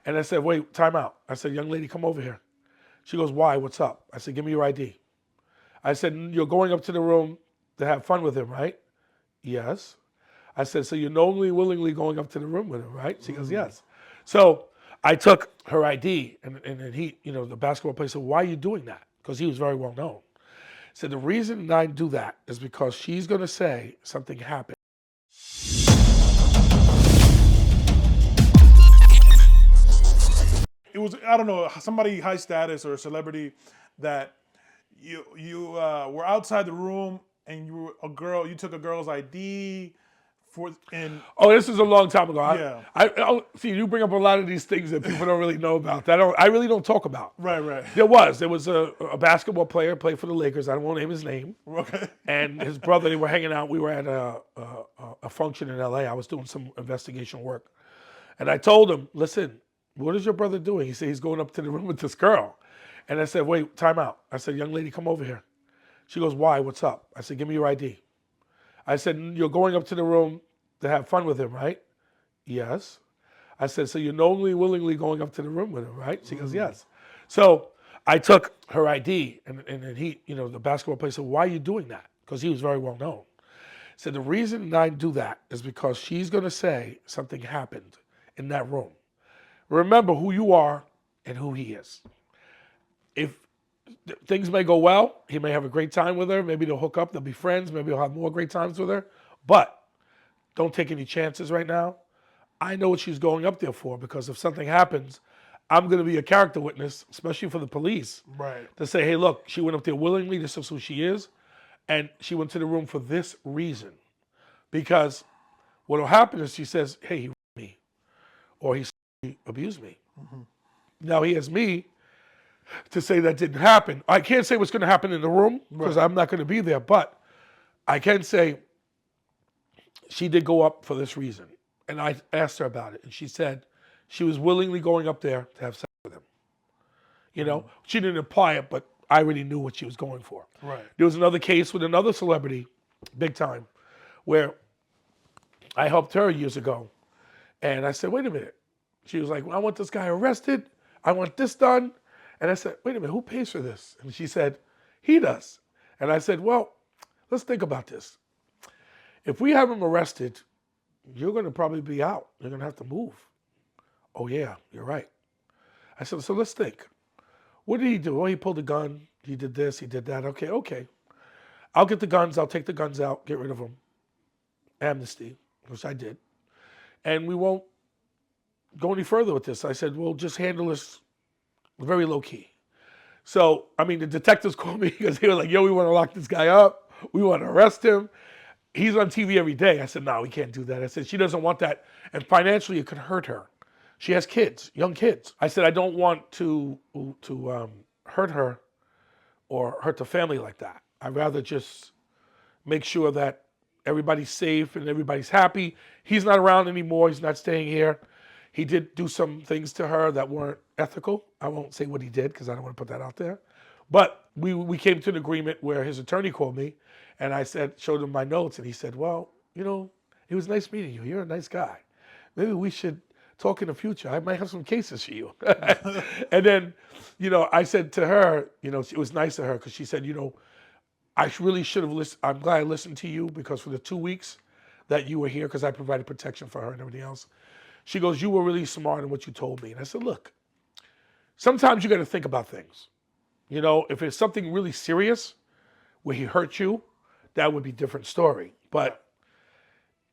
And I said, wait, time out. I said, young lady, come over here. She goes, why? What's up? I said, give me your ID. I said, you're going up to the room to have fun with him, right? Yes. I said, so you're knowingly, willingly going up to the room with him, right? She goes, yes. So I took her ID, and he, the basketball player said, why are you doing that? Because he was very well known. Said, the reason I do that is because she's going to say something happened. It was, I don't know, somebody high status or a celebrity that you were outside the room and you were a girl. You took a girl's ID for and Oh, this is a long time ago. yeah, I see you bring up a lot of these things that people don't really know about. That I really don't talk about. right. There was a basketball player played for the Lakers. I don't want to name his name. Okay. And his brother. They were hanging out. We were at a function in L.A. I was doing some investigation work, and I told him, "Listen, what is your brother doing?" He said he's going up to the room with this girl, and I said, "Wait, time out." I said, "Young lady, come over here." She goes, "Why? What's up?" I said, "Give me your ID." I said, you're going up to the room to have fun with him, right? Yes. I said, so you're knowingly, willingly going up to the room with him, right? She goes, yes. So I took her ID, and he, the basketball player said, why are you doing that? Because he was very well known. Said, the reason I do that is because she's going to say something happened in that room. Remember who you are and who he is. If things may go well, he may have a great time with her. Maybe they'll hook up, they'll be friends. Maybe he'll have more great times with her. But don't take any chances right now. I know what she's going up there for, because if something happens, I'm going to be a character witness, especially for the police, Right. to say, hey, look, she went up there willingly. This is who she is. And she went to the room for this reason. Because what will happen is she says, hey, he raped me, or he abused me. Now he has me to say that didn't happen. I can't say what's going to happen in the room because I'm not going to be there, but I can say she did go up for this reason. And I asked her about it, and she said she was willingly going up there to have sex with him. She didn't imply it, but I already knew what she was going for. Right. There was another case with another celebrity, big time, where I helped her years ago. And I said, wait a minute. She was like, well, I want this guy arrested. I want this done. And I said, wait a minute, who pays for this? And she said, he does. And I said, well, let's think about this. If we have him arrested, you're going to probably be out. You're going to have to move. Oh, yeah, you're right. I said, so let's think. What did he do? Well, he pulled a gun. He did this. He did that. Okay. I'll get the guns. I'll take the guns out, get rid of them. Amnesty, which I did. And we won't go any further with this. I said, we'll just handle this very low key. So, the detectives called me because they were like, yo, we want to lock this guy up. We want to arrest him. He's on TV every day. I said, no, we can't do that. I said, she doesn't want that. And financially, it could hurt her. She has kids, young kids. I said, I don't want to hurt her or hurt the family like that. I'd rather just make sure that everybody's safe and everybody's happy. He's not around anymore. He's not staying here. He did do some things to her that weren't ethical. I won't say what he did because I don't want to put that out there. But we came to an agreement where his attorney called me, and I showed him my notes, and he said, well, it was nice meeting you. You're a nice guy. Maybe we should talk in the future. I might have some cases for you. And then, I said to her, it was nice of her because she said, I really should have listened. I'm glad I listened to you because for the 2 weeks that you were here, because I provided protection for her and everything else, she goes, you were really smart in what you told me. And I said, look, sometimes you got to think about things. If it's something really serious where he hurt you, that would be a different story. But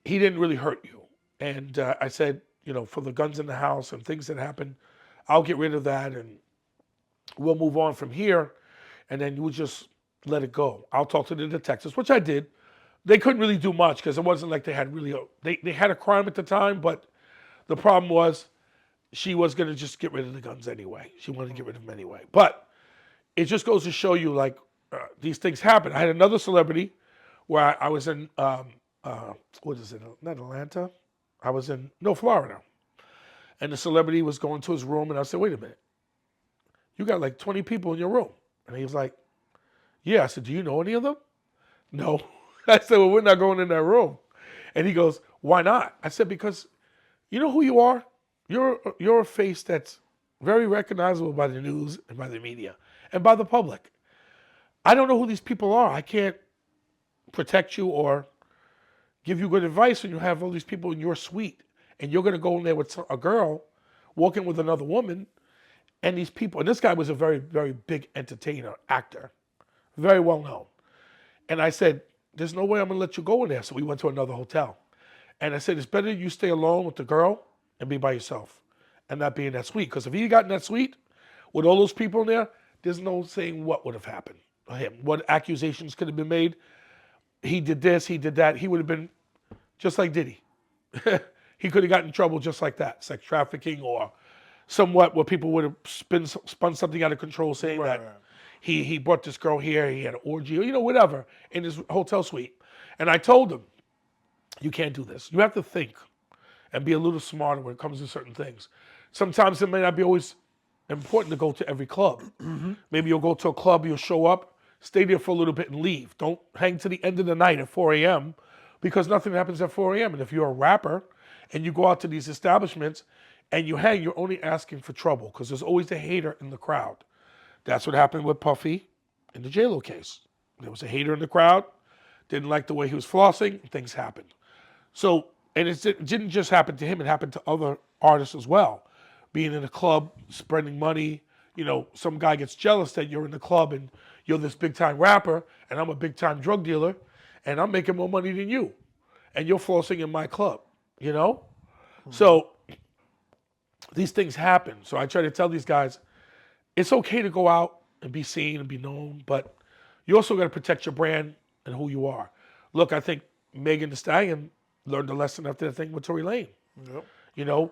he didn't really hurt you. And I said, for the guns in the house and things that happened, I'll get rid of that and we'll move on from here. And then you just let it go. I'll talk to the detectives, which I did. They couldn't really do much because it wasn't like they had really, they had a crime at the time, but the problem was she was going to just get rid of the guns anyway. She wanted to get rid of them anyway. But it just goes to show you, like, these things happen. I had another celebrity where I was in, what is it, not Atlanta? I was in, Florida. And the celebrity was going to his room, and I said, wait a minute. You got like 20 people in your room. And he was like, yeah. I said, do you know any of them? No. I said, well, we're not going in that room. And he goes, why not? I said, because you know who you are? you're a face that's very recognizable by the news and by the media and by the public. I don't know who these people are. I can't protect you or give you good advice when you have all these people in your suite and you're going to go in there with a girl walking with another woman and these people. And this guy was a very, very big entertainer, actor, very well known. And I said, there's no way I'm going to let you go in there. So we went to another hotel. And I said, it's better you stay alone with the girl and be by yourself and not be in that suite. Because if he got in that suite with all those people in there, there's no saying what would have happened to him, what accusations could have been made. He did this, he did that. He would have been just like Diddy. He could have gotten in trouble just like that, sex trafficking or somewhat where people would have spun something out of control saying that he brought this girl here, he had an orgy, or whatever, in his hotel suite. And I told him, you can't do this. You have to think and be a little smarter when it comes to certain things. Sometimes it may not be always important to go to every club. Maybe you'll go to a club, you'll show up, stay there for a little bit and leave. Don't hang to the end of the night at 4 a.m. because nothing happens at 4 a.m. And if you're a rapper and you go out to these establishments and you hang, you're only asking for trouble because there's always a hater in the crowd. That's what happened with Puffy in the J-Lo case. There was a hater in the crowd, didn't like the way he was flossing, and things happened. So, and it didn't just happen to him, it happened to other artists as well. Being in a club, spending money, some guy gets jealous that you're in the club and you're this big time rapper and I'm a big time drug dealer and I'm making more money than you and you're flossing in my club, So these things happen. So I try to tell these guys, it's okay to go out and be seen and be known, but you also got to protect your brand and who you are. Look, I think Megan Thee Stallion learned a lesson after the thing with Tory Lane. Yep.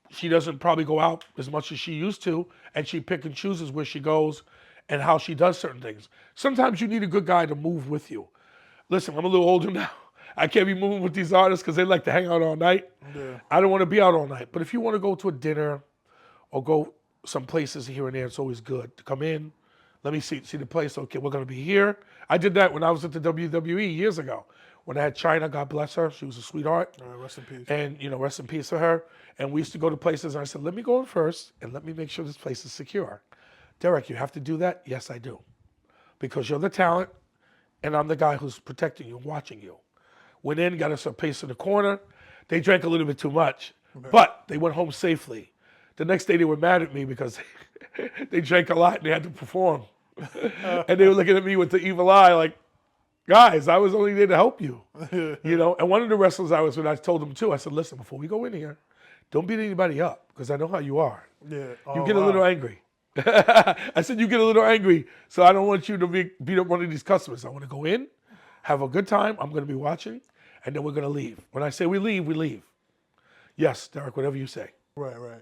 She doesn't probably go out as much as she used to, and she pick and chooses where she goes and how she does certain things. Sometimes you need a good guy to move with you. Listen, I'm a little older now. I can't be moving with these artists because they like to hang out all night. Yeah. I don't want to be out all night. But if you want to go to a dinner or go some places here and there, it's always good to come in. Let me see the place. Okay, we're going to be here. I did that when I was at the WWE years ago. When I had China, God bless her. She was a sweetheart. Rest in peace. And, rest in peace to her. And we used to go to places and I said, let me go in first and let me make sure this place is secure. Derrick, you have to do that? Yes, I do. Because you're the talent and I'm the guy who's protecting you and watching you. Went in, got us a place in the corner. They drank a little bit too much, but they went home safely. The next day they were mad at me because they drank a lot and they had to perform. And they were looking at me with the evil eye like, guys, I was only there to help you. And one of the wrestlers I was with, I told them too, I said, listen, before we go in here, don't beat anybody up because I know how you are. Yeah. You get a little angry. I said, you get a little angry, so I don't want you to beat up one of these customers. I want to go in, have a good time. I'm going to be watching, and then we're going to leave. When I say we leave, we leave. Yes, Derrick, whatever you say. Right.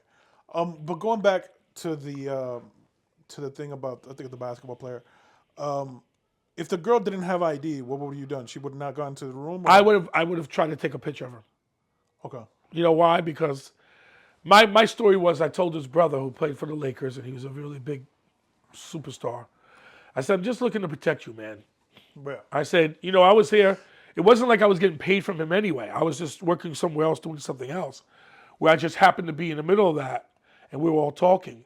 But going back to the thing about, I think, the basketball player, if the girl didn't have ID, what would you done? She would not have gone to the room? Or? I would have tried to take a picture of her. Okay. You know why? Because my story was I told his brother who played for the Lakers and he was a really big superstar. I said, I'm just looking to protect you, man. Yeah. I said, I was here. It wasn't like I was getting paid from him anyway. I was just working somewhere else doing something else where I just happened to be in the middle of that and we were all talking.